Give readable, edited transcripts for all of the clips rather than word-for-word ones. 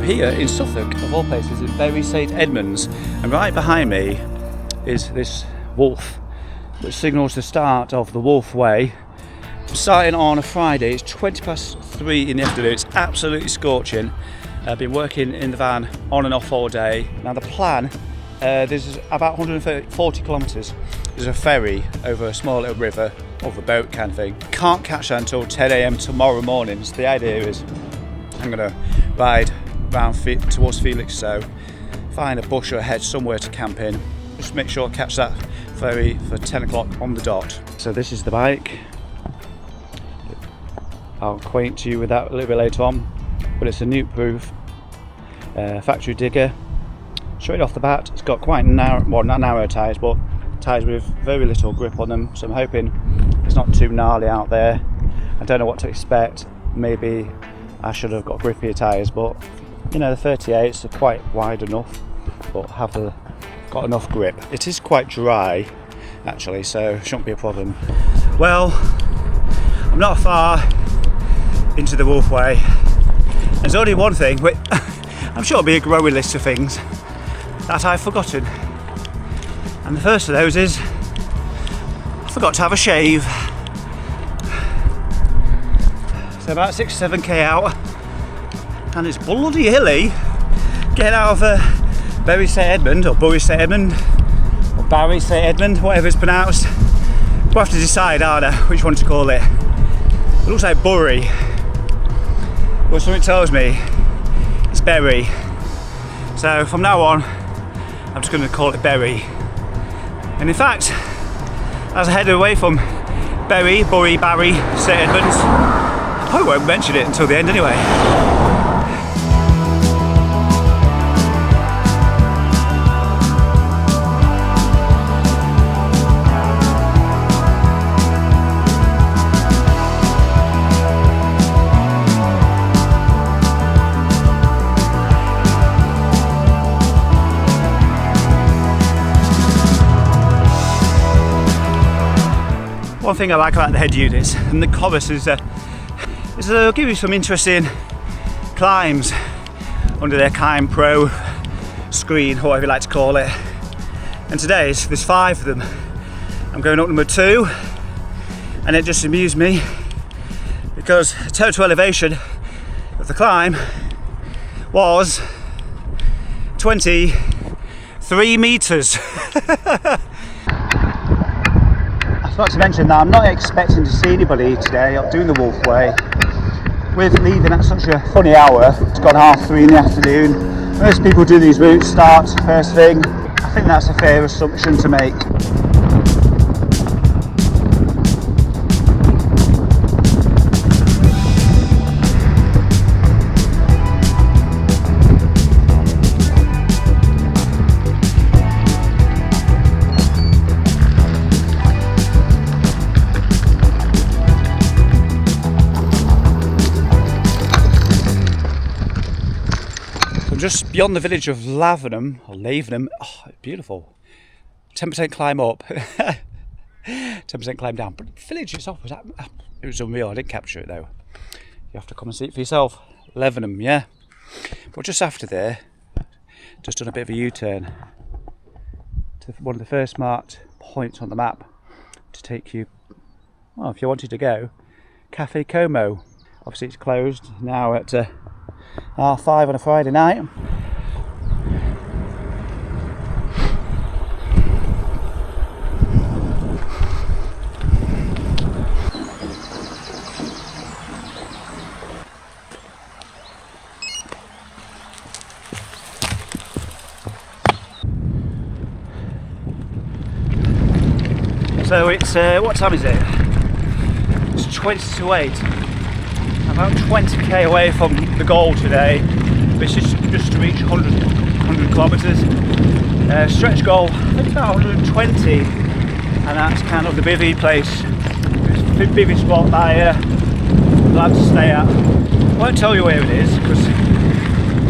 I'm here in Suffolk, of all places, in Bury St Edmunds, and right behind me is this wolf, which signals the start of the Wolf Way. Starting on a Friday, it's 3:20 in the afternoon, it's absolutely scorching. I've been working in the van on and off all day. Now the plan, there's about 140 kilometres. There's a ferry over a small little river, over a boat kind of thing. Can't catch that until 10 AM tomorrow morning. So the idea is I'm going to ride round towards Felixstowe, find a bush or a hedge somewhere to camp in, just make sure I catch that ferry for 10 o'clock on the dot. So this is the bike. I'll acquaint you with that a little bit later on, but it's a nuke-proof factory digger. Straight off the bat, it's got quite narrow, well not narrow tyres, but tyres with very little grip on them, so I'm hoping it's not too gnarly out there. I don't know what to expect. Maybe I should have got grippier tyres, but you know, the 38s are quite wide enough, but have got enough grip. It is quite dry actually, so it shouldn't be a problem. Well, I'm not far into the Wolf Way. There's only one thing, but I'm sure it'll be a growing list of things that I've forgotten. And the first of those is I forgot to have a shave. So about 6 or 7k out, and it's bloody hilly getting out of Bury St Edmund, or Bury St Edmund, or Barry St Edmund, whatever it's pronounced. We'll have to decide, aren't I, which one to call it. It looks like Bury, but something tells me it's Bury. So from now on, I'm just going to call it Bury. And in fact, as I head away from Barry St Edmunds, I won't mention it until the end anyway. One thing I like about the head units and the Coros is they'll give you some interesting climbs under their Climb Pro screen, or whatever you like to call it. And today there's 5 of them. I'm going up number 2, and it just amused me because the total elevation of the climb was 23 metres. I forgot to mention that I'm not expecting to see anybody today up doing the Wolf Way. With leaving at such a funny hour, it's gone 3:30 in the afternoon. Most people do these routes start first thing. I think that's a fair assumption to make. Just beyond the village of Lavenham, or Lavenham. Oh, beautiful. 10% climb up, 10% climb down. But the village itself was, it was unreal. I didn't capture it though. You have to come and see it for yourself. Lavenham, yeah. But just after there, just done a bit of a U-turn to one of the first marked points on the map to take you, well, if you wanted to go, Cafe Como. Obviously it's closed now at 5:30 on a Friday night. So it's, what time is it? It's 20 to 8. About 20k away from the goal today, which is just to reach 100 kilometres. Stretch goal, I think about 120, and that's kind of the Bivvy place. It's the Bivvy spot that I'm glad to stay at. I won't tell you where it is because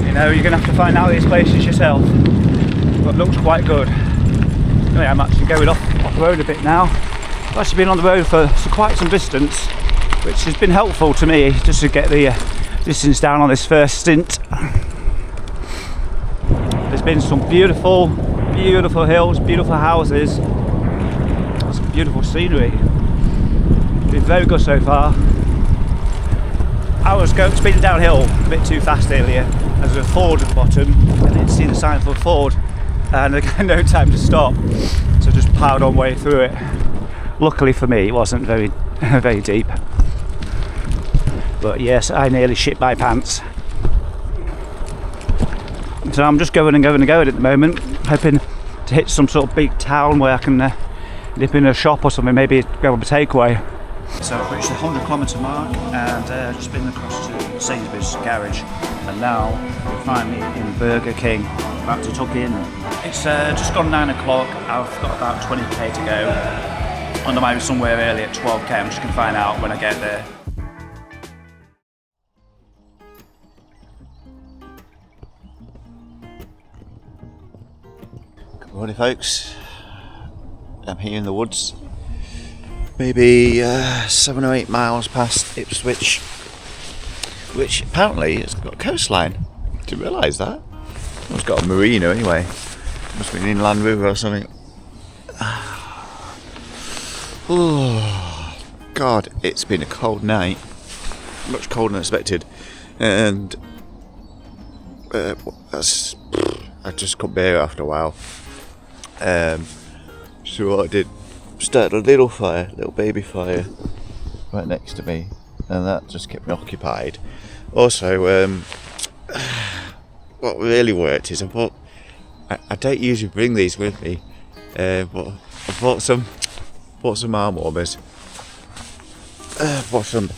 you know you're going to have to find out these places yourself, but it looks quite good. Anyway, I'm actually going off the road a bit now. I've actually been on the road for quite some distance, which has been helpful to me just to get the distance down on this first stint. There's been some beautiful hills, beautiful houses, some beautiful scenery. It's been very good so far. I was speeding downhill a bit too fast earlier. There's a Ford at the bottom. I didn't see the sign for a Ford, and I got no time to stop, so just powered on way through it. Luckily for me, it wasn't very deep. But yes, I nearly shit my pants. So I'm just going at the moment, hoping to hit some sort of big town where I can nip in a shop or something, maybe grab a takeaway. So I've reached the 100-kilometre mark and just been across to Sainsbury's garage, and now we're finally in Burger King, about to tuck in. It's just gone 9 o'clock, I've got about 20k to go, and I might be somewhere early at 12k, I'm just going to find out when I get there. Good morning folks, I'm here in the woods. Maybe 7 or 8 miles past Ipswich, which apparently has got a coastline. Didn't realise that. It's got a marina anyway. Must be an inland river or something. Oh, God, it's been a cold night. Much colder than expected. And I just couldn't bear it after a while. So what I did, started a little baby fire right next to me, and that just kept me occupied. Also, what really worked is I don't usually bring these with me, but I bought some arm warmers. Bought some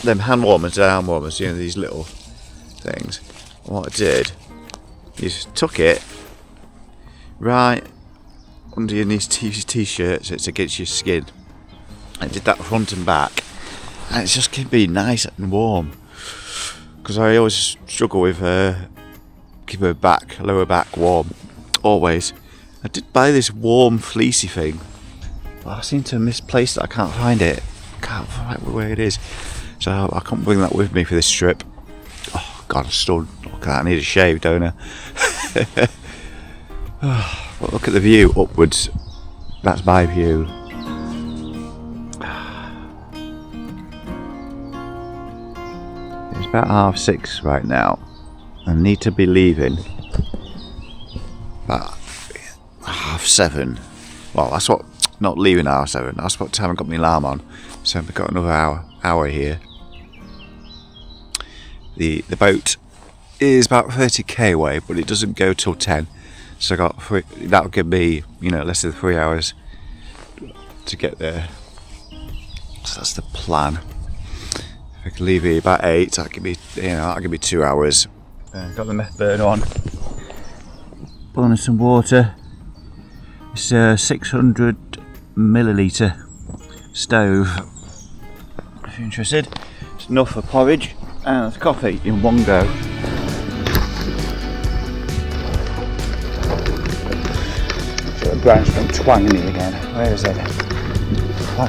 them hand warmers and arm warmers, you know, these little things. And what I did, you just took it right under your t-shirt so it's against your skin. I did that front and back, and it's just kept me nice and warm, because I always struggle with keep my lower back warm, always. I did buy this warm fleecy thing, but I seem to have misplaced it. I can't find it, can't find where it is, so I can't bring that with me for this trip. Oh God, I need a shave, don't I? But look at the view upwards. That's my view. It's about 6:30 right now. I need to be leaving about 7:30. Well, that's what, not leaving 7:30. That's what time I got my alarm on. So we've got another hour here. The boat is about 30k away, but it doesn't go till 10. So that'll give me, less than 3 hours to get there. So that's the plan. If I can leave here about 8, that'll give me 2 hours. Got the meth burner on. Boiling some water. It's a 600 millilitre stove. If you're interested, it's enough for porridge and coffee in one go. The branch from twanging me again. Where is it?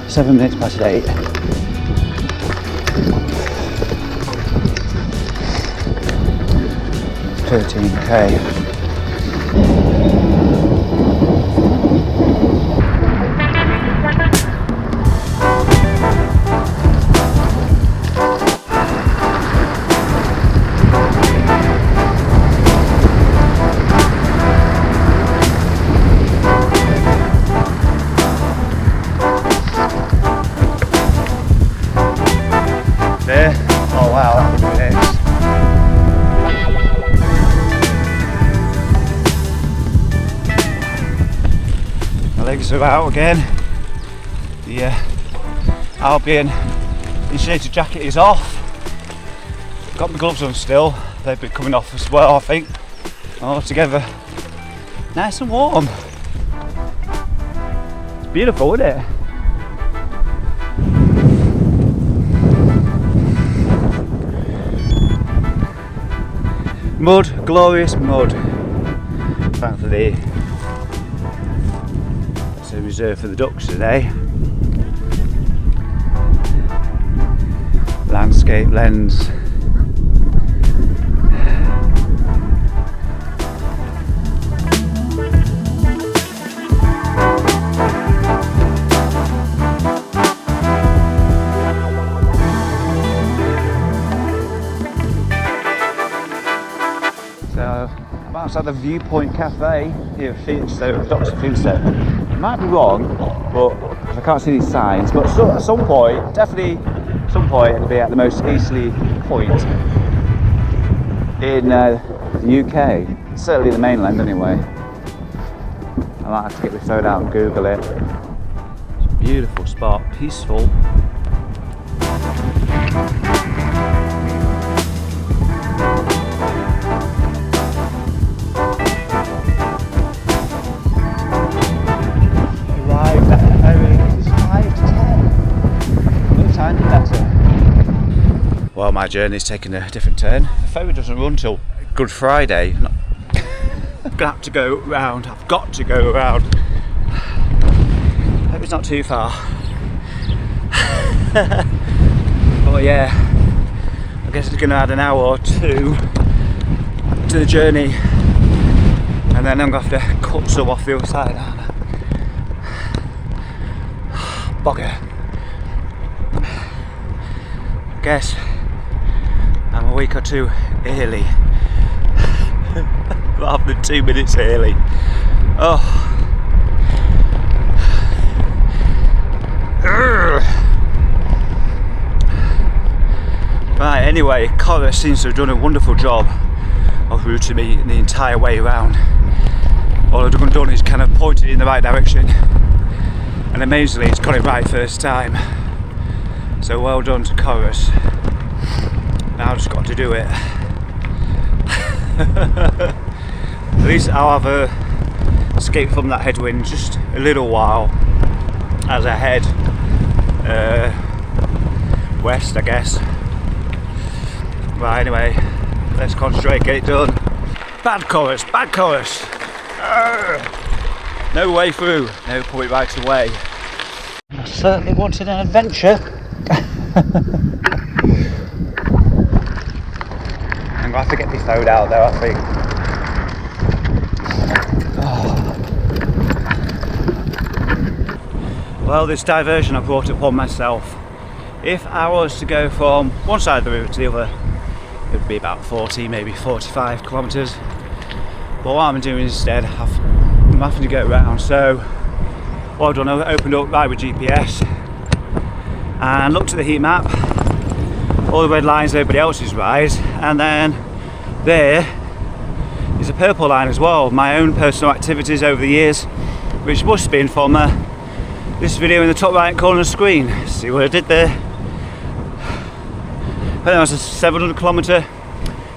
7 minutes past 8. $13k. There. Oh wow, that was nice. My legs are out again. The Albion insulated jacket is off. Got my gloves on still. They've been coming off as well, I think. All together. Nice and warm. It's beautiful, isn't it? Mud, glorious mud. Thankfully, it's a reserve for the ducks today. Landscape lens. So I'm outside the Viewpoint Cafe here at Felixstowe, Dr. Felixstowe. I might be wrong, but I can't see these signs. But at some point, definitely some point, it'll be at the most easterly point in the UK. Certainly the mainland, anyway. I might have to get my phone out and Google it. It's a beautiful spot, peaceful. Well, my journey's taken a different turn. The ferry doesn't run till Good Friday. I've got to go round. I've got to go around. Hope it's not too far. But yeah, I guess it's going to add an hour or two to the journey, and then I'm going to have to cut some off the other side, aren't I? Bugger. I guess I'm a week or two early. Rather than 2 minutes early. Oh. Urgh. Right, anyway, Coros seems to have done a wonderful job of routing me the entire way around. All I've done is kind of pointed in the right direction, and amazingly it's got it right first time. So well done to Coros. Now I've just got to do it. At least I'll have escaped from that headwind just a little while as I head west, I guess. Right, anyway, let's concentrate, get it done. Bad Coros, bad Coros. No way through, no point right away. I certainly wanted an adventure. I'm going to have to get my phone out though, I think. Well, this diversion I brought upon myself. If I was to go from one side of the river to the other, it would be about 40, maybe 45 kilometres. But what I'm doing instead, I'm having to go around. So what I've done, I opened up right with GPS and looked at the heat map. All the red lines, everybody else's rise, and then there is a purple line as well, my own personal activities over the years, which must have been from this video in the top right corner of the screen. See what I did there? I think that was a 700 kilometre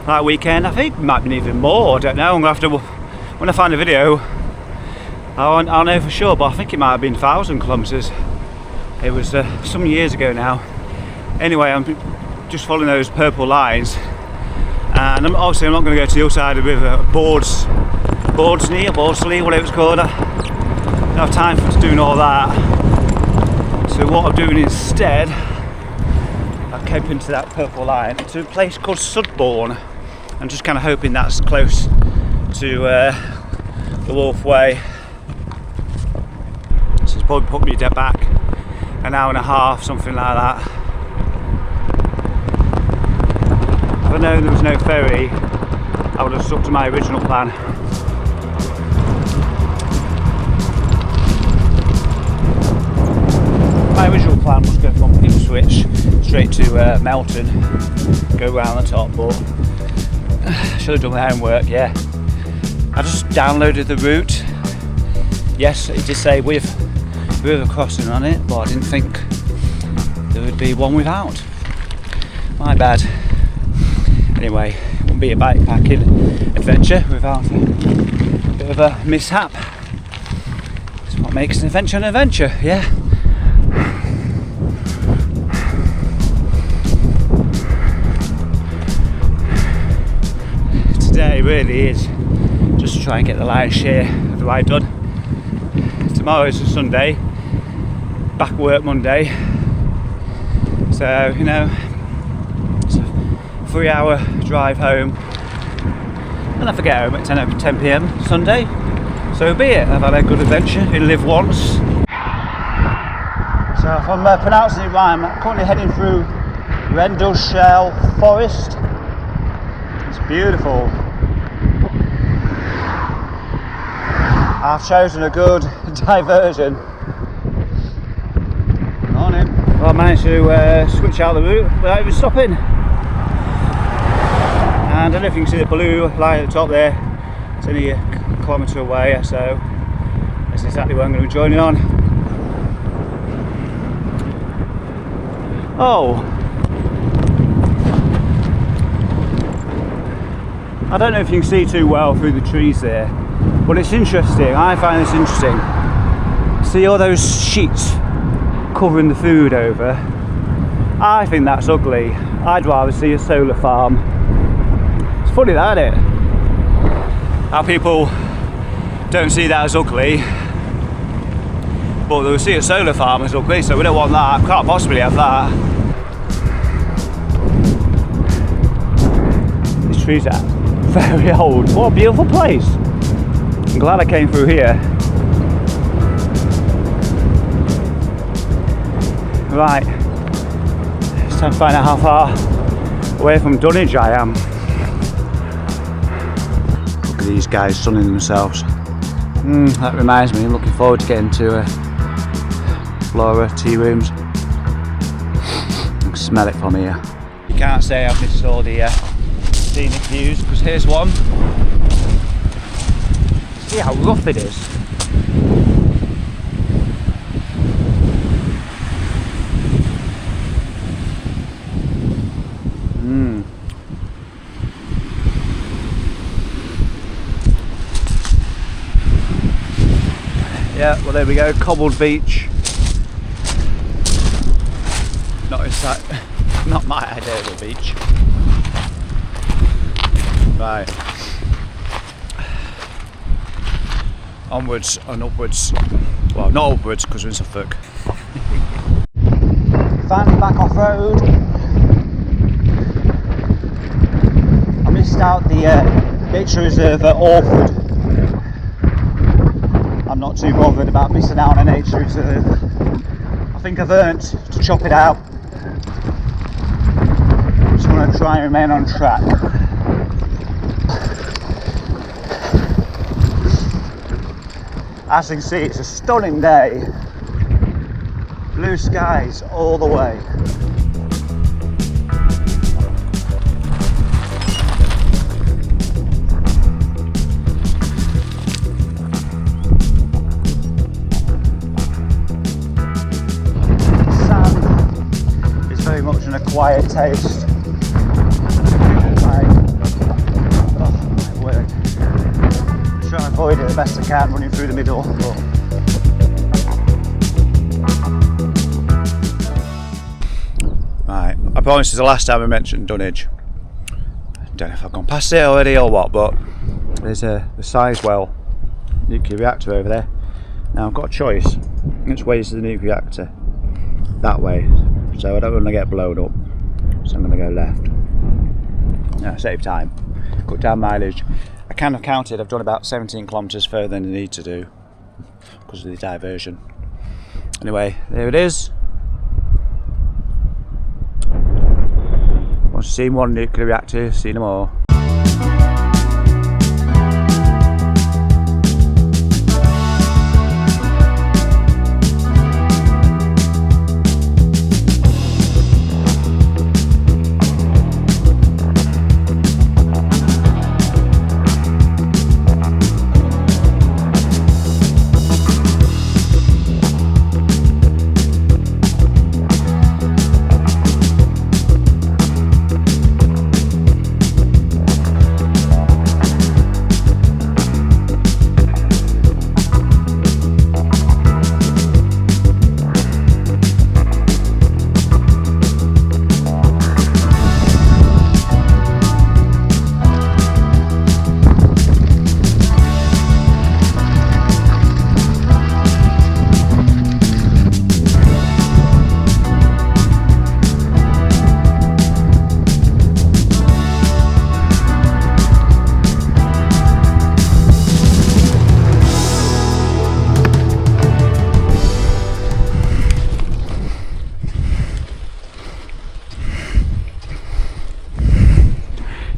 that weekend. I think it might be even more, I don't know. I'm going to have to, when I find a video, I'll know for sure, but I think it might have been 1,000 kilometres. It was some years ago now. Anyway, I'm just following those purple lines, and obviously I'm not going to go to the other side of the river, Bordsley, whatever it's called. I don't have time for doing all that. So what I'm doing instead, I've kept into that purple line to a place called Sudbourne. I'm just kind of hoping that's close to the Wolf Way. So it's probably put me dead back an hour and a half, something like that. If I'd known there was no ferry, I would have stuck to my original plan. My original plan was to go from Ipswich straight to Melton, go round the top, but I should have done my homework, yeah. I just downloaded the route. Yes, it did say with river crossing on it, but I didn't think there would be one without. My bad. Anyway, it wouldn't be a bikepacking adventure without a bit of a mishap. That's what makes an adventure, yeah. Today really is just to try and get the lion's share of the ride done. Tomorrow is a Sunday, back work Monday, so you know, it's a 3-hour drive home, and I forget home at 10 p.m. Sunday, so be it. I've had a good adventure in Live Once. So if I'm pronouncing it right, I'm currently heading through Rendlesham Forest. It's beautiful. I've chosen a good diversion. Morning. Well, I managed to switch out the route without even stopping. And I don't know if you can see the blue light at the top there. It's only a kilometre away, so that's exactly where I'm going to be joining on. Oh, I don't know if you can see too well through the trees there, but it's interesting. I find this interesting. See all those sheets covering the food over? I think that's ugly. I'd rather see a solar farm. It's funny that, isn't it? How people don't see that as ugly, but they'll see a solar farm as ugly, so we don't want that. Can't possibly have that. These trees are very old. What a beautiful place. I'm glad I came through here. Right, it's time to find out how far away from Dunwich I am. Look at these guys sunning themselves. That reminds me, I'm looking forward to getting to Flora tea rooms. I can smell it from here. You can't say I've missed all the scenic views, because here's one. See how rough it is. Yeah, well there we go, cobbled beach. Not my idea of a beach. Right. Onwards and upwards. Well, not upwards because we're in Suffolk. Finally back off road. I missed out the nature reserve at Orford. I'm not too bothered about missing out on a nature reserve. I think I've earned to chop it out. Just want to try and remain on track. As you can see, it's a stunning day. Blue skies all the way. An acquired taste. Oh my word. Try and avoid it the best I can, running through the middle. Right, I promise this is the last time I mentioned Dunwich. Don't know if I've gone past it already or what, but there's the Sizewell nuclear reactor over there. Now I've got a choice. Which way is the nuclear reactor? That way. So I don't want to get blown up, so I'm going to go left. Save time, cut down mileage. I kind of counted, I've done about 17 kilometres further than I need to do because of the diversion. Anyway, there it is. Once you've seen one nuclear reactor, see no more.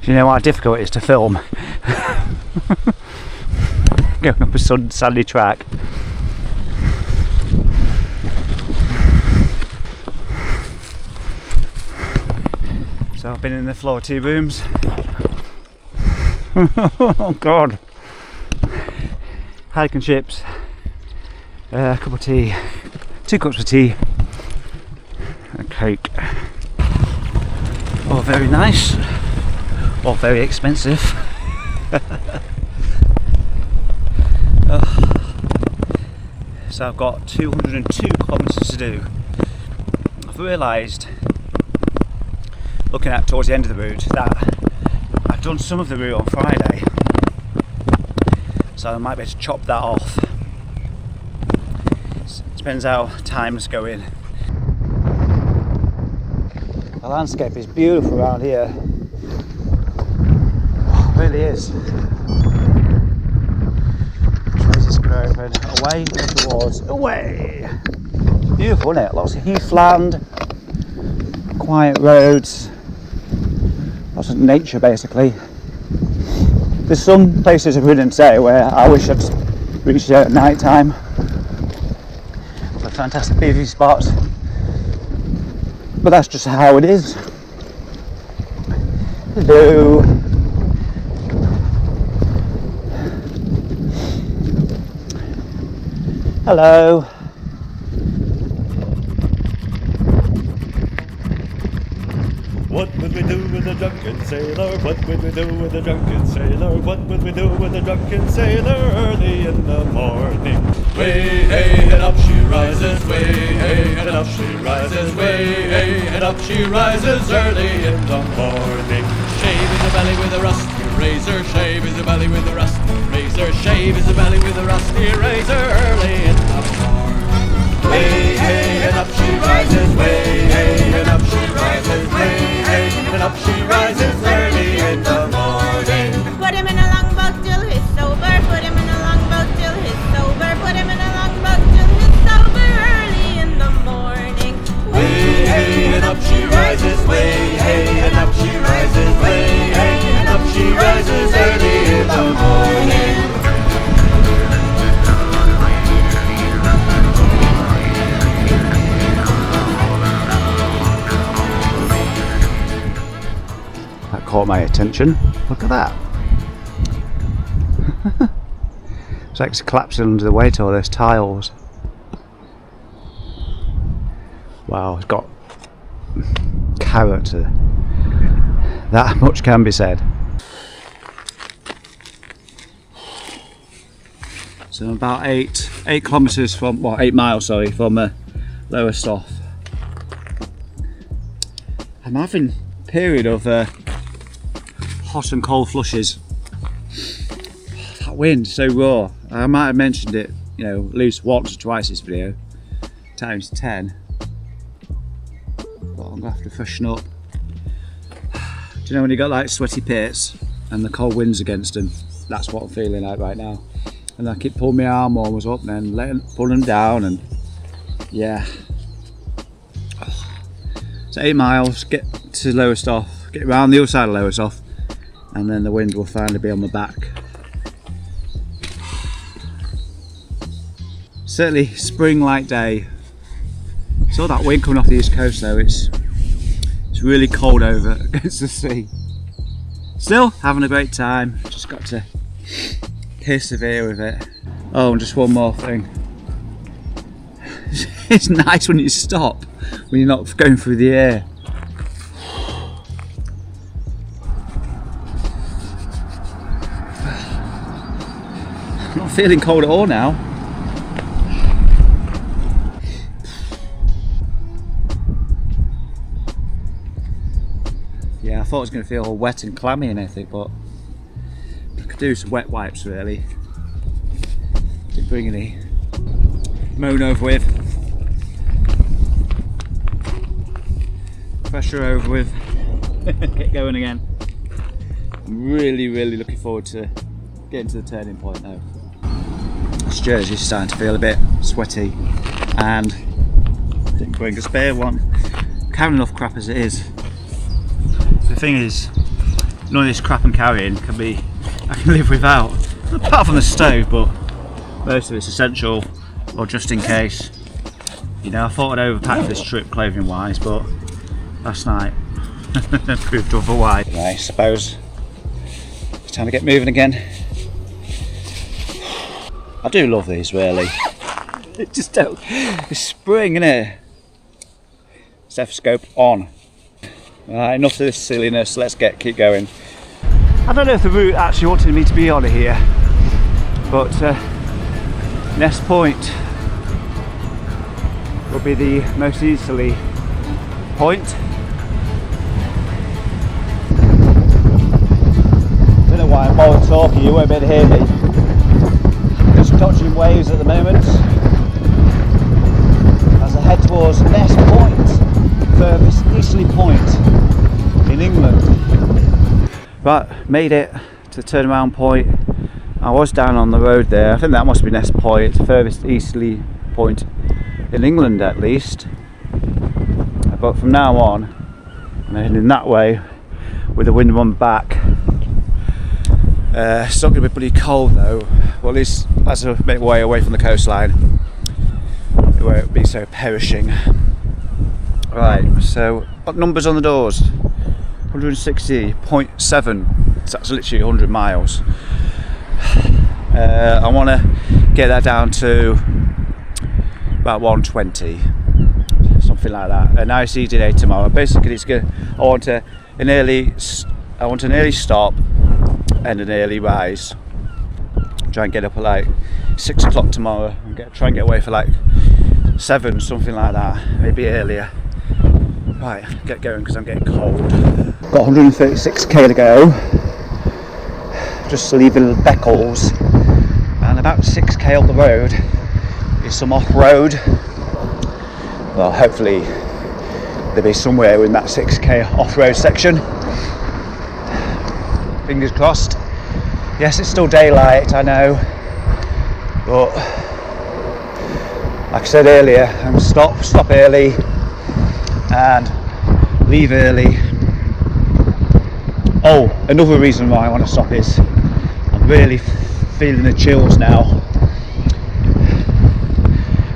You know how difficult it is to film. going up a sandy track. So I've been in the floor tea rooms. Oh god. Hike and chips, a cup of tea, 2 cups of tea, a cake. Oh, very nice, or very expensive. So I've got 202 kilometres to do. I've realised, looking at towards the end of the route, that I've done some of the route on Friday, so I might be able to chop that off. Depends how times go in. The landscape is beautiful around here. Oh, it really is. Traces can open away towards away. Beautiful, isn't it? Lots of heathland, quiet roads, lots of nature basically. There's some places I've ridden today where I wish I'd reached there at night time. A fantastic Bivvy spot, but that's just how it is. Hello. Hello. What would we do with a drunken sailor? What would we do with a drunken sailor? What would we do with a drunken sailor early in the morning? Way hey and up she rises, way hey and up she rises, way hey and up she rises early in the morning. Shave is a belly with a rusty razor, shave is a belly with a rusty razor, shave is a belly with a rusty razor early in the morning. Way hey and up she rises, way hey and up she rises, way hey and up she rises early in the morning. Put him in a longboat till he's sober, put him in a longboat till he's sober, put him in a longboat till he's sober early in the morning. Way hey and up she rises, way hey and up she rises, way hey and up she rises early in the morning. That caught my attention. Look at that. It's like it's collapsing under the weight of all those tiles. Wow, it's got character. That much can be said. So I'm about 8 kilometres from, well, 8 miles, sorry, from Lowestoft. I'm having a period of hot and cold flushes. That wind so raw. I might have mentioned it, you know, at least once or twice this video, times 10. But I'm gonna have to freshen up. Do you know when you got like sweaty pits and the cold winds against them? That's what I'm feeling like right now. And I keep pulling my arm warmers up and then pulling them down, and yeah. So 8 miles, get to Lowestoft, get around the other side of Lowestoft, and then the wind will finally be on my back. Certainly spring-like day. Saw that wind coming off the east coast though. It's really cold over against the sea. Still having a great time. Just got to persevere with it. Oh, and just one more thing. It's nice when you stop, when you're not going through the air. I'm not feeling cold at all now. Yeah, I thought it was going to feel all wet and clammy and everything, but I could do some wet wipes really. Didn't bring any. Moan over with. Pressure over with. Get going again. I'm really looking forward to getting to the turning point now. This jersey's starting to feel a bit sweaty, and didn't bring a spare one. Carrying enough crap as it is. The thing is, none of this crap I'm carrying I can live without. apart from the stove, but most of it's essential or just in case. You know, I thought I'd overpack this trip clothing wise, but last night proved otherwise. Anyway, I suppose it's time to get moving again. I do love these, really. It just don't. It's spring, isn't it? Stethoscope on. Right, enough of this silliness. Let's keep going. I don't know if the route actually wanted me to be on here, but Nest Point will be the most easterly point. Don't know why I'm while talking, you won't be able to hear me. Just dodging waves at the moment as I head towards Nest Point, furthest easterly point in England. Right, made it to the turnaround point. I was down on the road there. I think that must be Nest Point, furthest easterly point in England at least. But from now on, I'm heading that way with the wind on back. It's not going to be pretty cold though. Well, at least as I make my way away from the coastline, it won't be so perishing. Right, so what numbers on the doors? 160.7, so that's literally 100 miles. I want to get that down to about 120, something like that. A nice easy day tomorrow. Basically, I want an early stop and an early rise. Try and get up at like 6 o'clock tomorrow and try and get away for like 7, something like that, maybe earlier. Right, get going because I'm getting cold. Got 136k to go. Just leaving Beccles, and about 6k up the road is some off-road. Well, hopefully there'll be somewhere in that 6k off-road section. Fingers crossed. Yes, it's still daylight, I know, but like I said earlier, I'm gonna stop early and leave early. Oh, another reason why I want to stop is I'm really feeling the chills now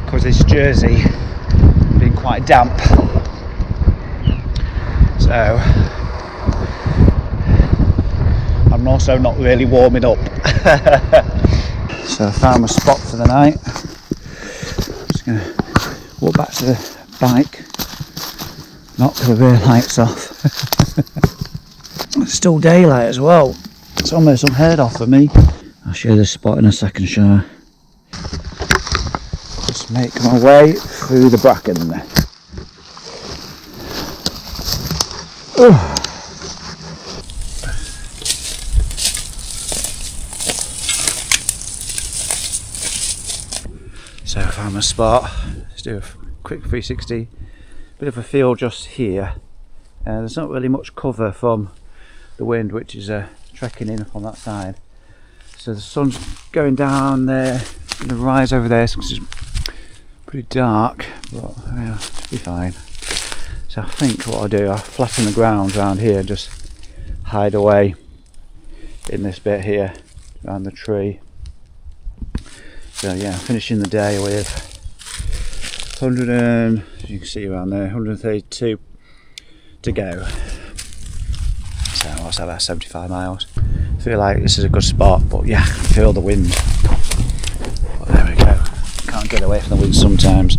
because this jersey has been quite damp, so I'm also not really warming up. So I found my spot for the night. Just going to walk back to the bike, knock the rear lights off. It's still daylight as well. It's almost unheard of for me. I'll show you the spot in a second, shall I? Just make my way through the bracken there. So I found my spot. Let's do a quick 360. Bit of a field just here. There's not really much cover from the wind, which is trekking in from that side. So the sun's going down there, going to rise over there because it's pretty dark, but yeah, it'll be fine. So I think what I'll do, I'll flatten the ground around here and just hide away in this bit here around the tree. So yeah, finishing the day with 100 and, you can see around there, 132 to go. So what's that, about 75 miles? I feel like this is a good spot, but yeah, I can feel the wind. But there we go. Can't get away from the wind sometimes.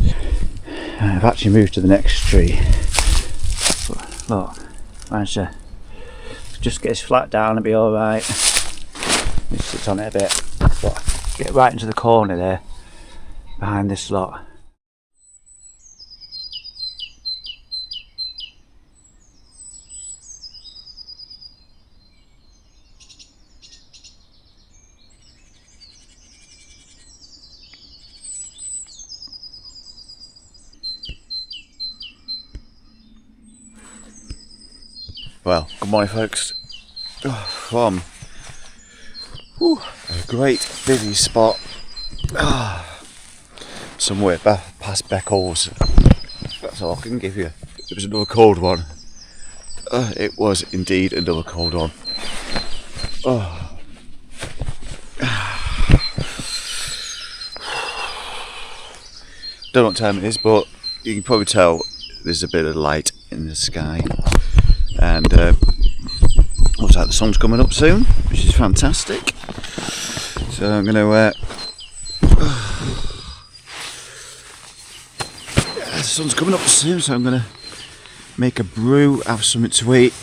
I've actually moved to the next tree. But look, managed to just get his flat down and be alright. Just sit on it a bit. But get right into the corner there, behind this lot. Well, good morning folks. From a great Bivvy spot somewhere past Beccles. That's all I can give you. It was another cold one. It was indeed another cold one. don't know what time it is, but you can probably tell there's a bit of light in the sky, and looks like the sun's coming up soon, which is fantastic. So I'm going to the sun's coming up soon, so I'm going to make a brew, have something to eat,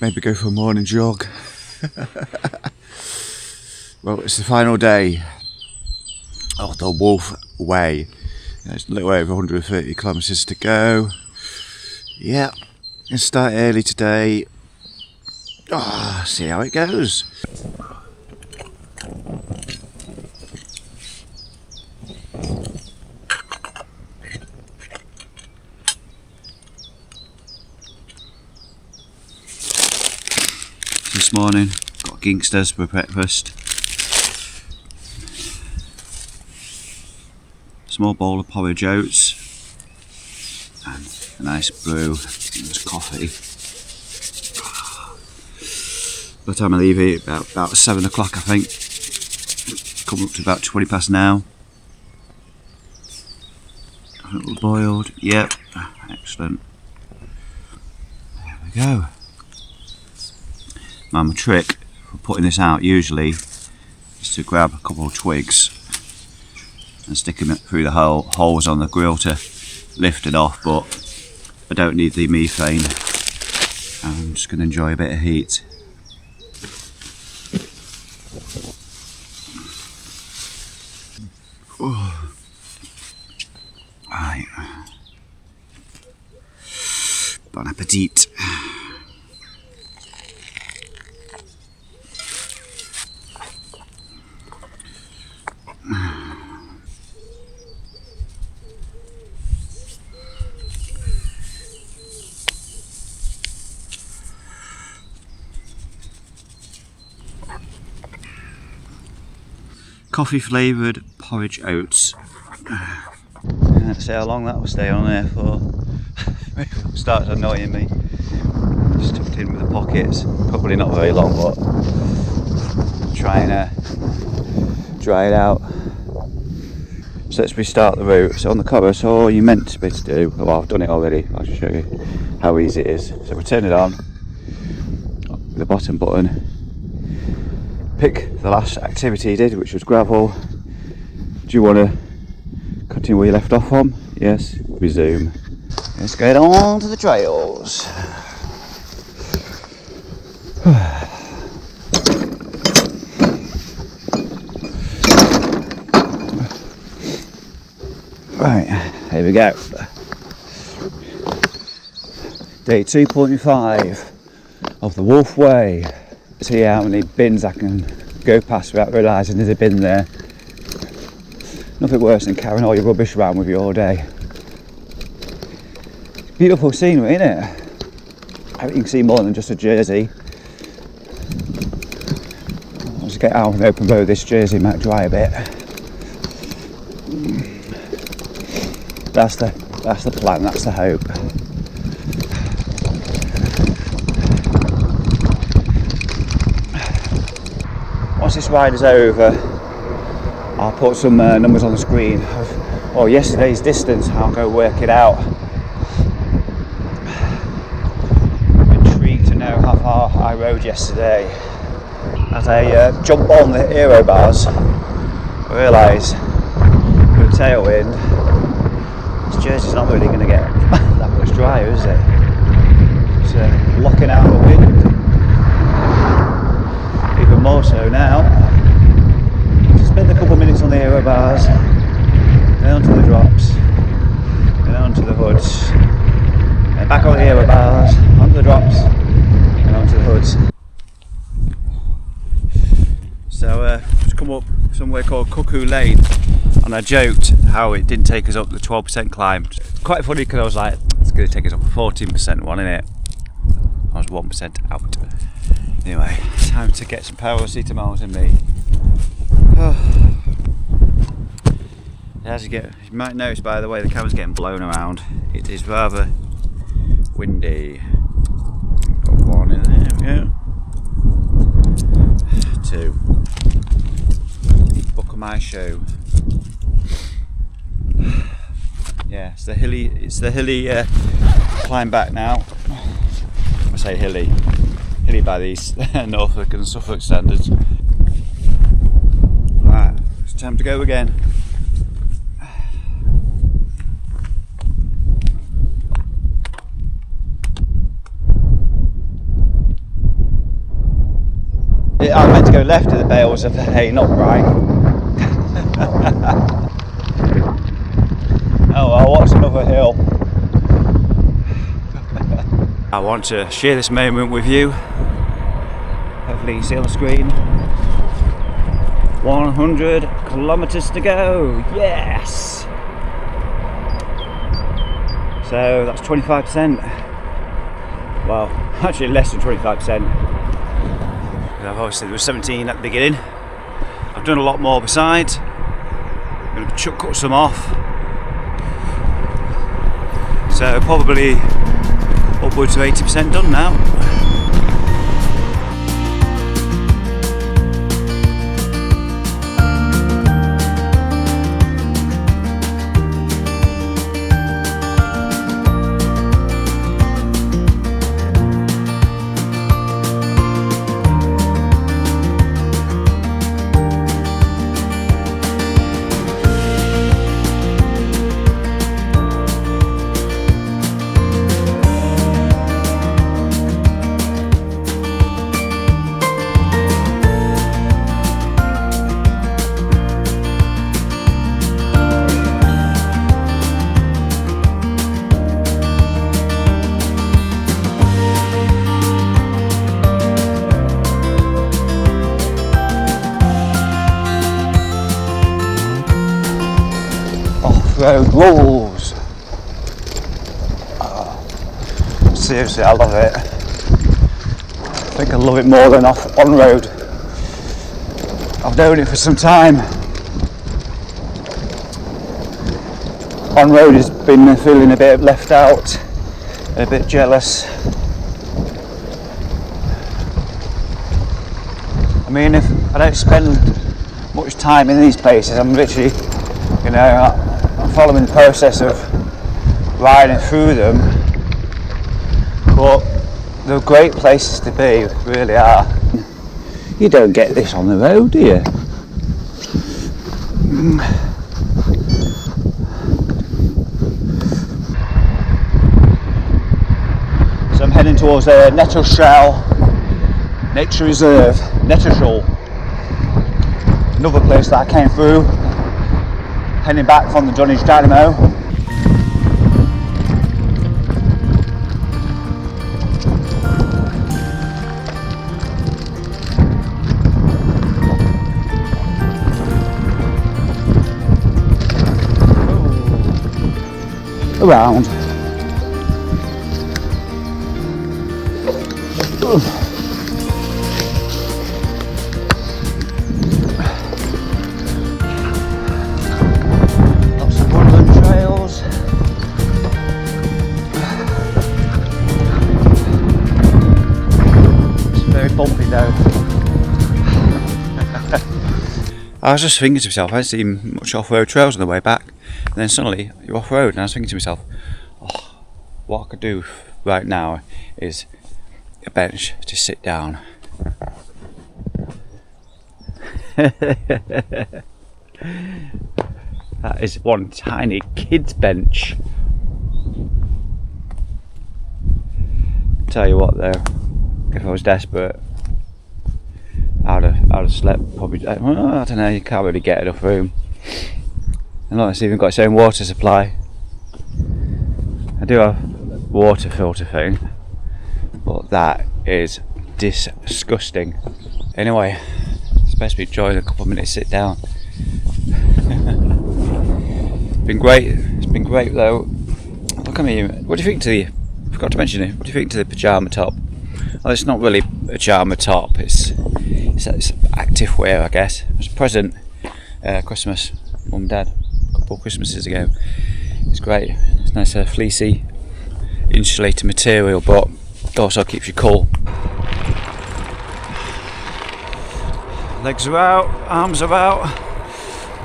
maybe go for a morning jog. Well, it's the final day of the Wolf Way. It's a little over 130 kilometres to go. Yeah, gonna start early today. See how it goes. This morning, got Gingsters for breakfast. Small bowl of porridge oats and a nice brew and there's coffee. By the time I leave here, about 7 o'clock I think. Coming up to about 20 past now. A little boiled, yep, excellent. There we go. Now my trick for putting this out usually is to grab a couple of twigs and stick them through the holes on the grill to lift it off, but I don't need the methane. I'm just going to enjoy a bit of heat. Right. Bon appetit. Coffee flavoured porridge oats. Let's see how long that will stay on there for. It starts annoying me. Just tucked in with the pockets. Probably not very long, but try and dry it out. So let's restart the route. So on the Coros, all you're meant to be to do, well I've done it already, I'll just show you how easy it is. So we turn it on, the bottom button, pick the last activity you did, which was gravel. Do you want to continue where you left off on? Yes, resume. Let's get on to the trails. Right, here we go. Day 2.5 of the Wolf Way. See how many bins I can go past without realising there's a bin there. Nothing worse than carrying all your rubbish around with you all day. Beautiful scenery, isn't it? I hope you can see more than just a Jersey. I'll just get out on the open road, this Jersey might dry a bit. That's the plan, that's the hope. Once this ride is over, I'll put some numbers on the screen of yesterday's distance. I'll go work it out. I'm intrigued to know how far I rode yesterday. As I jump on the Aero bars, I realise with the tailwind, this Jersey's not really going to get that much drier, is it? It's locking out the wind. Even more so now. Spend a couple of minutes on the Aero bars, then onto the drops, then onto the hoods, then back on the Aero bars, onto the drops, and onto the hoods. So just come up somewhere called Cuckoo Lane, and I joked how it didn't take us up the 12% climb. Quite funny because I was like, it's going to take us up a 14% one, innit? I was 1% out. Anyway, time to get some paracetamols in me. As you might notice by the way the camera's getting blown around, it is rather windy. Got one in there, we go. Two. Buckle my shoe. Yeah, it's the hilly climb back now. I say hilly by these Norfolk and Suffolk standards. Right, it's time to go again. I meant to go left of the bales of hay, not right. Oh well, what's another hill? I want to share this moment with you. Hopefully you can see on the screen. 100 kilometers to go, yes! So that's 25%. Well, actually less than 25%. Obviously there was 17 at the beginning. I've done a lot more besides. I'm going to cut some off. So probably upwards of 80% done now. Road rules. Seriously, I love it. I think I love it more than on road. I've known it for some time. On road has been feeling a bit left out, a bit jealous. I mean, if I don't spend much time in these places, I'm literally, you know, I'm following the process of riding through them, but they're great places to be, really are. You don't get this on the road, do you? So I'm heading towards the Nettershall Nature Reserve, Nettershall. Another place that I came through. Heading back from the Dunwich Dynamo. Around. I was just thinking to myself, I hadn't seen much off-road trails on the way back, and then suddenly you're off-road, and I was thinking to myself, oh, what I could do right now is a bench to sit down. That is one tiny kid's bench. Tell you what though, if I was desperate, I'd have slept probably. Well, I don't know. You can't really get enough room. And look, it's even got its own water supply. I do have a water filter thing, but that is disgusting. Anyway, it's best to be enjoying a couple of minutes sit down. Been great. It's been great though. Look at me. What do you think to the? I forgot to mention it. What do you think to the pyjama top? Well, it's not really a pyjama top. It's active wear, I guess. It was a present, Christmas, Mum and Dad, a couple of Christmases ago. It's great. It's nice, fleecy, insulated material, but also keeps you cool. Legs are out, arms are out.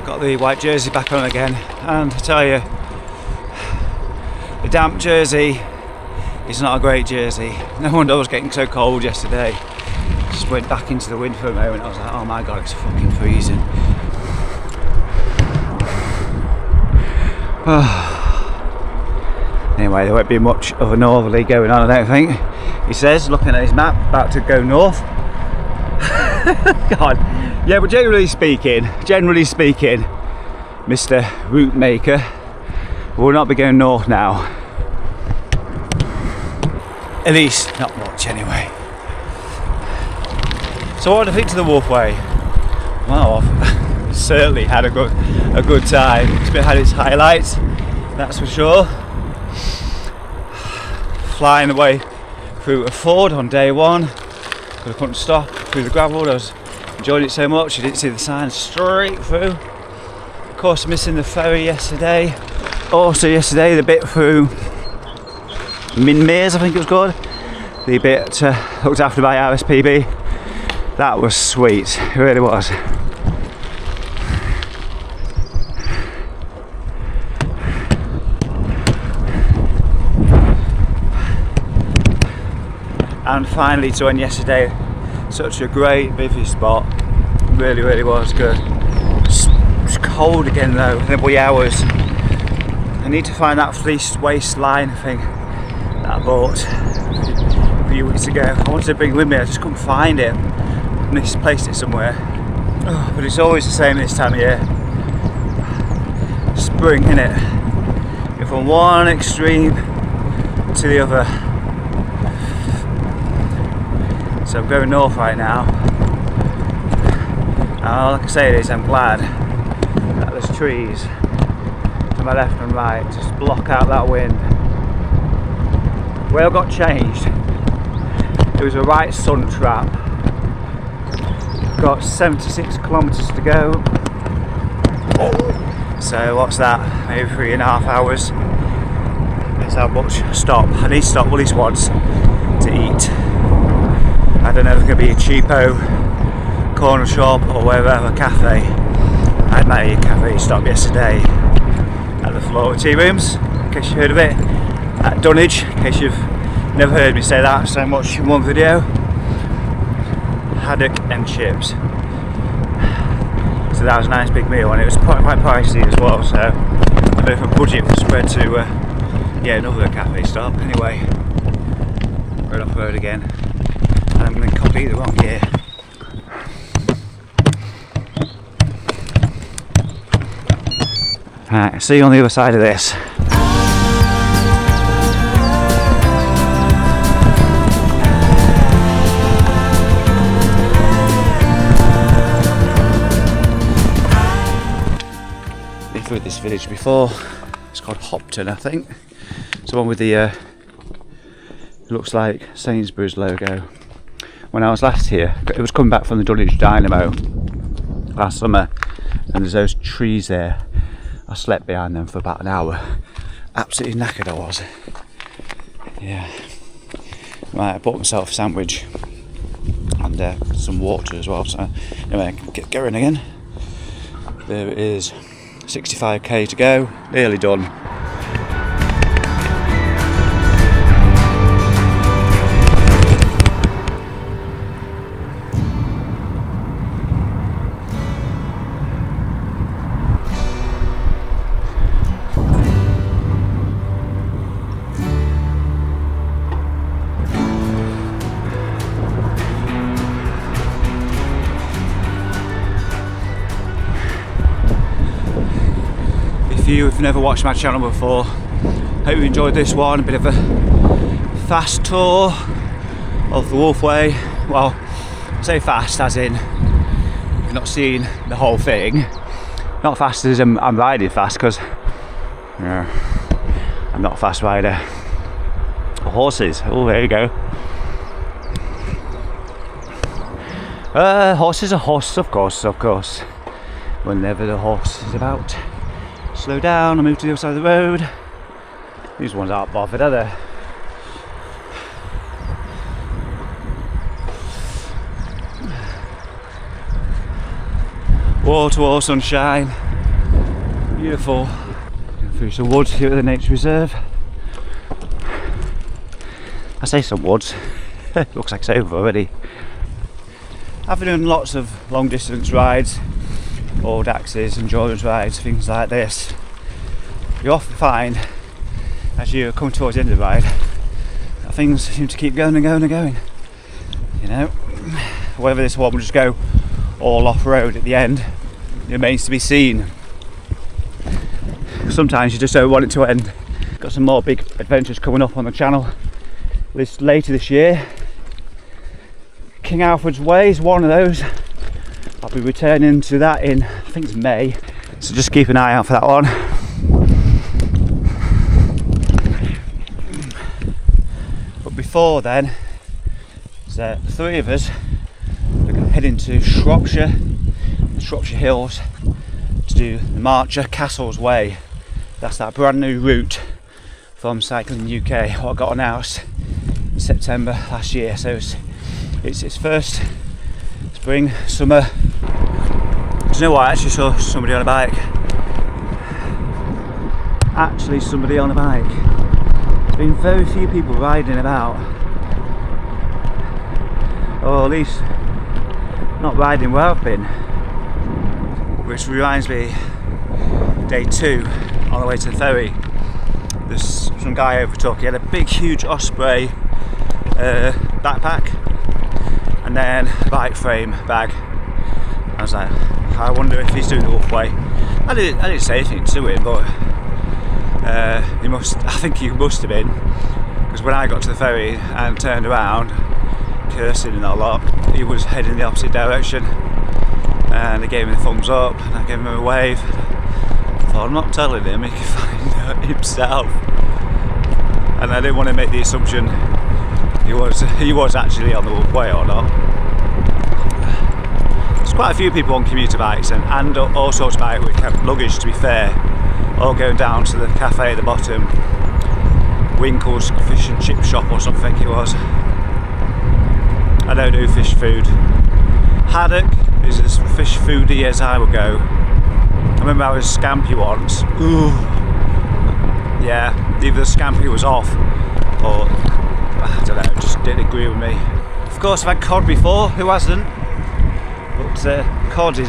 Got the white jersey back on again, and I tell you, damp jersey is not a great jersey. No wonder I was getting so cold yesterday. Just went back into the wind for a moment. I was like, oh my god, it's fucking freezing. Anyway, there won't be much of a northerly going on, I don't think. He says, looking at his map, about to go north. God. Yeah, but generally speaking, Mr. Route Maker will not be going north now. At least, not much anyway. So what do I think to the Wolfway? Well, I've certainly had a good time. It's had its highlights, that's for sure. Flying away through a ford on day one, but I couldn't stop through the gravel. I was enjoying it so much. I didn't see the sign straight through. Of course, missing the ferry yesterday. Also yesterday, the bit through Minmeers, I think it was called. The bit looked after by RSPB. That was sweet, it really was. And finally to end yesterday, such a great bivvy spot. Really was good. It's cold again though, in the wee hours. I need to find that fleece waistline thing that I bought a few weeks ago. I wanted to bring it with me, I just couldn't find it. Misplaced it somewhere. Oh, but it's always the same this time of year. Spring, innit? Go from one extreme to the other. So I'm going north right now. And all I can say is I'm glad that there's trees to my left and right to just block out that wind. Whale got changed. It was a right sun trap. Got 76 kilometres to go. So what's that? Maybe 3.5 hours. That's how much. Stop. I need to stop at least once to eat. I don't know if it's going to be a cheapo corner shop or wherever, a cafe. I had my cafe stop yesterday at the Floor Tea Rooms, in case you heard of it, at Dunwich, in case you've never heard me say that so much in one video. Haddock and chips. So that was a nice big meal, and it was quite pricey as well, so I don't know if my budget was spread to another cafe stop. Anyway, we're off road again. I'm going to copy the wrong gear. Right, see you on the other side of this. Been through this village before. It's called Hopton, I think. It's the one with the looks like Sainsbury's logo. When I was last here, it was coming back from the Dunwich Dynamo last summer, and there's those trees there. I slept behind them for about an hour. Absolutely knackered I was. Yeah. Right, I bought myself a sandwich and some water as well. So anyway, I can get going again. There it is, 65k to go, nearly done. If you've never watched my channel before, hope you enjoyed this one. A bit of a fast tour of the Wolfway. Well, I say fast as in you've not seen the whole thing. Not fast as I'm riding fast, because I'm not a fast rider. Horses, oh there you go. Horses are horses, of course. Whenever the horse is about. Slow down and move to the other side of the road. These ones aren't bothered, are they? Wall to wall sunshine. Beautiful. Going through some woods here at the nature reserve. I say some woods. Looks like it's over already. I've been doing lots of long distance rides, old axes, endurance rides, things like this. You often find as you come towards the end of the ride that things seem to keep going and going and going. You know, whether this one will just go all off-road at the end remains to be seen. Sometimes you just don't want it to end. Got some more big adventures coming up on the channel later this year. King Alfred's Way is one of those. I'll be returning to that in, I think it's May, so just keep an eye out for that one. But before then, there's 3 of us. We're going to head into Shropshire, the Shropshire Hills, to do the Marcher Castles Way. That's that brand new route from Cycling UK, what I got announced in September last year. So it's its first spring, summer. Do you know what? I actually saw somebody on a bike. Somebody on a bike. There's been very few people riding about. Or at least not riding where I've been. Which reminds me, day 2 on the way to the ferry. There's some guy overtook. He had a big, huge Osprey backpack and then a bike frame bag. I was like, I wonder if he's doing the Wolf Way. I didn't say anything to him, but I think he must have been, because when I got to the ferry and turned around, cursing and a lot, he was heading the opposite direction, and he gave me the thumbs up, and I gave him a wave. I thought, I'm not telling him, he can find out himself. And I didn't want to make the assumption he was actually on the Wolf Way or not. There's quite a few people on commuter bikes and all sorts of bikes with luggage, to be fair, all going down to the cafe at the bottom, Winkle's Fish and Chip Shop or something it was. I don't do fish food. Haddock is as fish foodie as I will go. I remember I was scampi once. Ooh. Yeah, either the scampi was off or I don't know, it just didn't agree with me. Of course I've had cod before, who hasn't? But cod's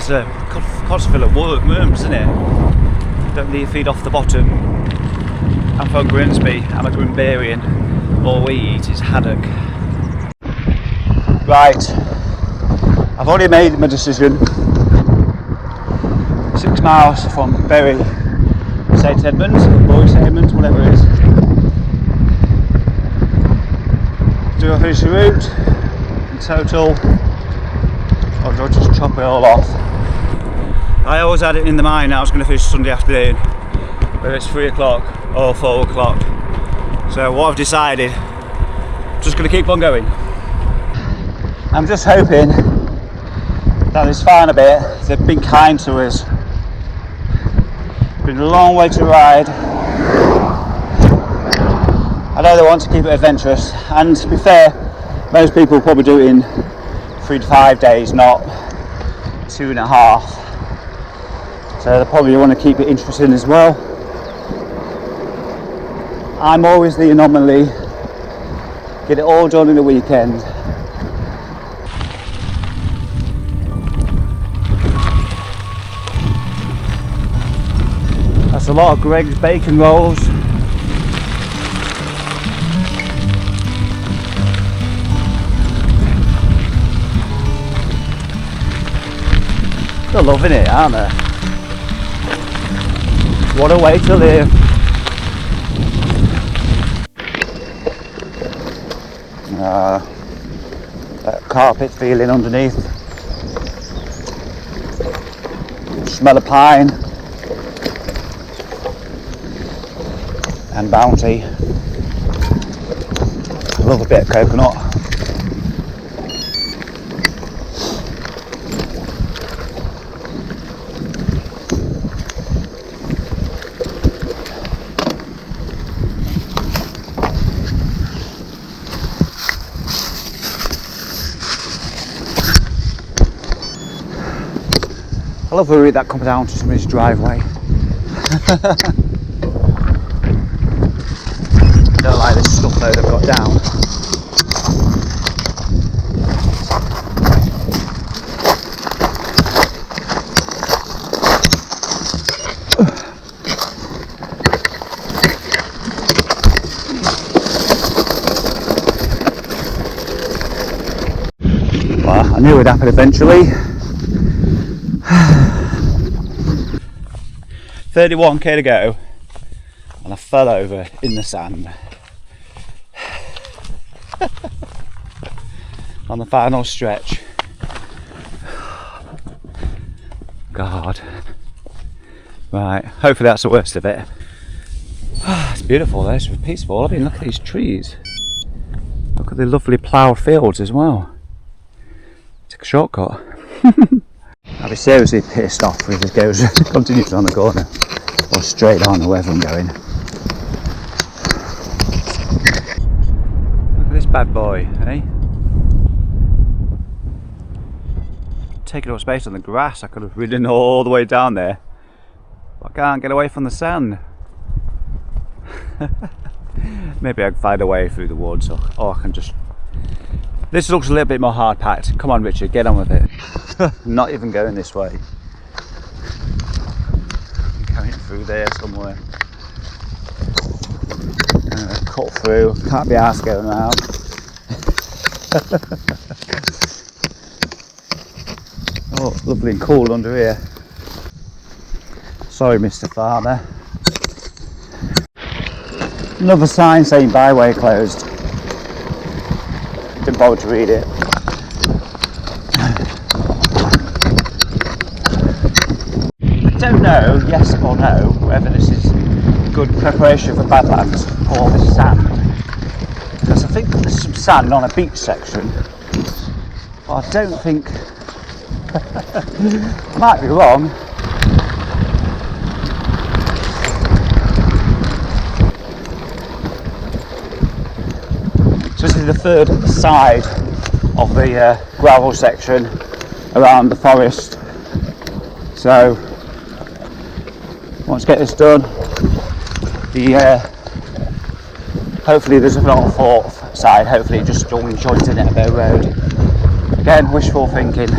full of worms, isn't it? Don't need to feed off the bottom. I'm from Grimsby, I'm a Grimbarian. All we eat is haddock. Right, I've already made my decision. 6 miles from Bury, St Edmunds, or St Edmunds, whatever it is. Do I finish the route in total, or do I just chop it all off? I always had it in the mind that I was going to finish Sunday afternoon, whether it's 3 o'clock or 4 o'clock. So what I've decided, I'm just going to keep on going. I'm just hoping that this final bit, they've been kind to us. It's been a long way to ride. I know they want to keep it adventurous, and to be fair, most people will probably do it in 3 to 5 days, not 2.5. So they probably want to keep it interesting as well. I'm always the anomaly. Get it all done in the weekend. That's a lot of Greg's bacon rolls. They're loving it, aren't they? What a way to live. That carpet feeling underneath. Smell of pine and Bounty. Love a bit of coconut. I love the route that comes down to somebody's driveway. Don't like this stuff though they've got down. knew it would happen eventually. 31k to go, and I fell over in the sand on the final stretch. God. Right, hopefully that's the worst of it. It's beautiful though, it's peaceful. I mean, look at these trees. Look at the lovely ploughed fields as well. Take a shortcut. I'll be seriously pissed off if it goes continues on the corner or straight on wherever I'm going. Look at this bad boy, eh? Taking up space on the grass. I could have ridden all the way down there, but I can't get away from the sand. Maybe I can find a way through the woods, or I can just... This looks a little bit more hard packed. Come on Richard, get on with it. Not even going this way. I'm going through there somewhere. Cut through, can't be arsed going around. Oh, lovely and cool under here. Sorry Mr. Farmer. Another sign saying byway closed. Didn't bother to read it. I don't know, yes or no, whether this is good preparation for Badlands or the sand. Because I think there's some sand on a beach section, but I don't think... I might be wrong. So this is the third side of the gravel section around the forest. So once I get this done, hopefully there's not a fourth side. Hopefully just joined in at a bit of road. Again, wishful thinking.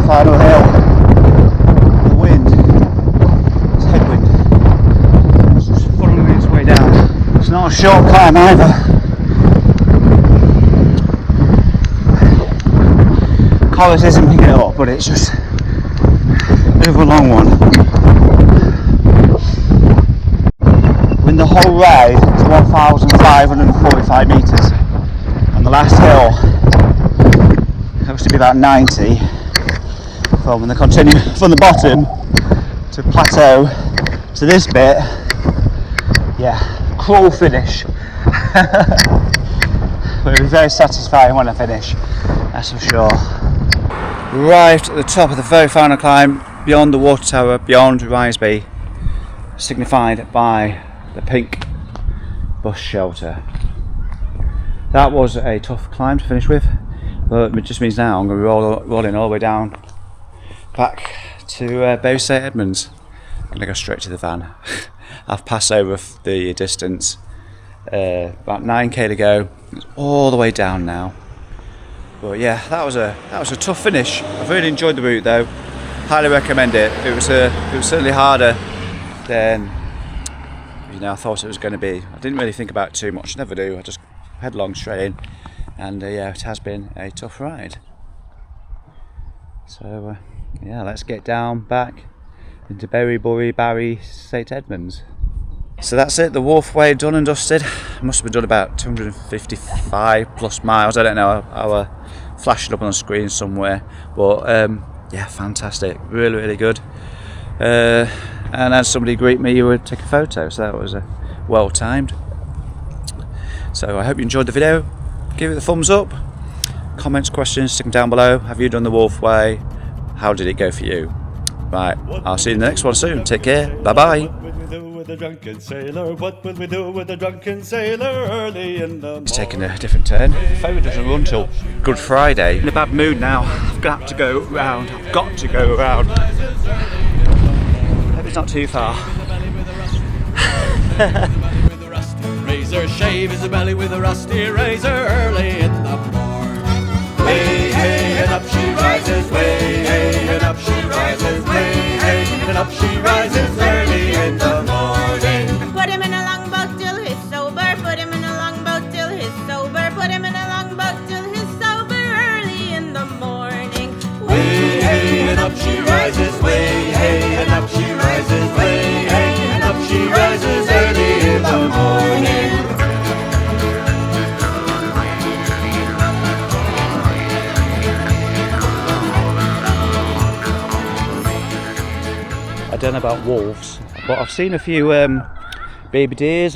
Final hill. The wind, it's headwind. It's just funneling its way down. It's not a short climb either. Coros isn't picking it up, but it's just a bit of a long one. When the whole ride is 1,545 metres, and the last hill looks to be about 90. From when they continue from the bottom to plateau to this bit, yeah, cruel finish. But it'll be very satisfying when I finish, that's for sure. Right at the top of the very final climb, beyond the water tower, beyond Riseby, signified by the pink bus shelter. That was a tough climb to finish with, but it just means now I'm going to be rolling all the way down back to Bury St Edmunds. I'm going to go straight to the van. I've passed over the distance, about 9k to go. It's all the way down now. But yeah, that was a tough finish. I've really enjoyed the route though. Highly recommend it. It was certainly harder than I thought it was going to be. I didn't really think about it too much. Never do. I just headlong straight in, and yeah, it has been a tough ride. So yeah, let's get down back into Bury St Edmunds. So that's it, the Wharf Way done and dusted. Must have been done about 255 plus miles. I don't know, I'll flash it up on the screen somewhere. But yeah, fantastic, really good. And as somebody greet me, you would take a photo, so that was well timed. So I hope you enjoyed the video. Give it a thumbs up. Comments, questions, stick them down below. Have you done the Wharf Way? How did it go for you? Right, I'll see you in the next one soon. Take care. Bye bye. The drunken sailor, what will we do with the drunken sailor early in the morning? It's taking a different turn. The ferry doesn't run till Good Friday. In a bad mood now. I've got to go round. I've got to go round. Hope it's not too far. Razor shave his belly with a rusty razor early in the morning. Way hey and up she rises, way hey and up she rises, way hey and up she rises early in the morning. Put him in a longboat till he's sober. Put him in a longboat till he's sober. Put him in a longboat till he's sober early in the morning. Way hey and up she rises, way hey and up she rises, way hey and up she rises early in the morning. I don't know about wolves, but I've seen a few baby deers